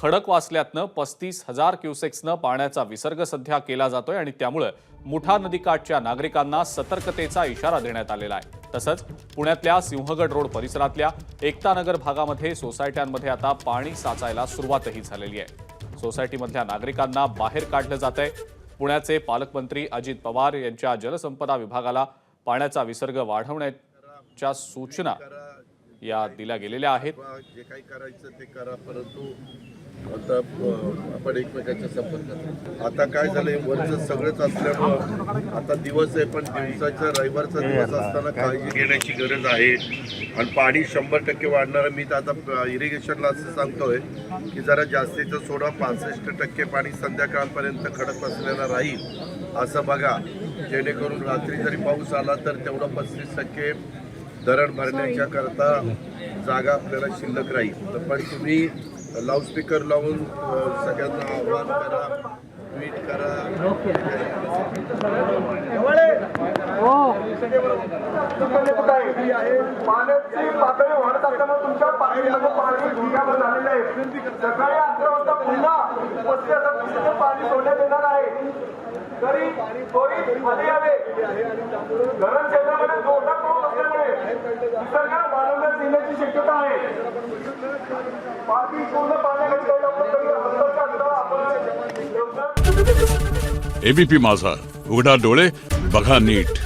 खडकवासल्यातनं 35,000 क्युसेक्सनं पाण्याचा विसर्ग सध्या केला जातोय आणि त्यामुळे मुठा नदीकाठच्या नागरिकांना सतर्कतेचा इशारा देण्यात आलेला आहे। तसंच पुण्यातल्या सिंहगड रोड परिसरातल्या एकतानगर भागामध्ये सोसायट्यांमध्ये आता पाणी साचायला सुरुवातही झालेली आहे। सोसायटीमधल्या नागरिकांना बाहेर काढलं जातंय। पुण्याचे पालकमंत्री अजित पवार यांच्या जलसंपदा विभागाला पाण्याचा विसर्ग वाढवण्याच्या सूचना या दिल्या गेलेल्या आहेत। जे काही करायचं ते करा, परंतु आता आपण एकमेकांच्या संपर्कात। आता काय झालंय, वरचं सगळंच असल्यामुळं आता दिवस आहे, पण दिवसाचा रविवारचा दिवस असताना काळजी घेण्याची गरज आहे। आणि पाणी 100% वाढणार। मी तर आता इरिगेशनला असं सांगतोय की जरा जास्तीचं सोडा, 65% पाणी संध्याकाळपर्यंत खडक बसलेला राहील असं बघा, जेणेकरून रात्री जरी पाऊस आला तर तेवढं 35% धरण भरण्याच्या करता जागा आपल्याला शिल्लक राहील। तर पण तुम्ही लाऊडस्पीकर लावून सगळ्यांना आवाहन करा, ट्वीट करा। पाण्याची पातळी वाढत असल्यामुळे तुमच्या पाणीमध्ये पाणी ढिगाभर झालेलं आहे। सकाळी 11 वाजता पुन्हा 35,000 पाणी सोडण्यात येणार आहे। तरी त्वरित खाली यावे। धरण क्षेत्रामध्ये जोरदार पाऊस असल्यामुळे विसर्ग वाढवण्यात येण्याची शक्यता आहे। पाणी पूर्ण पाण्याखाली एबीपी माझा, उघडा डोळे बघा नीट।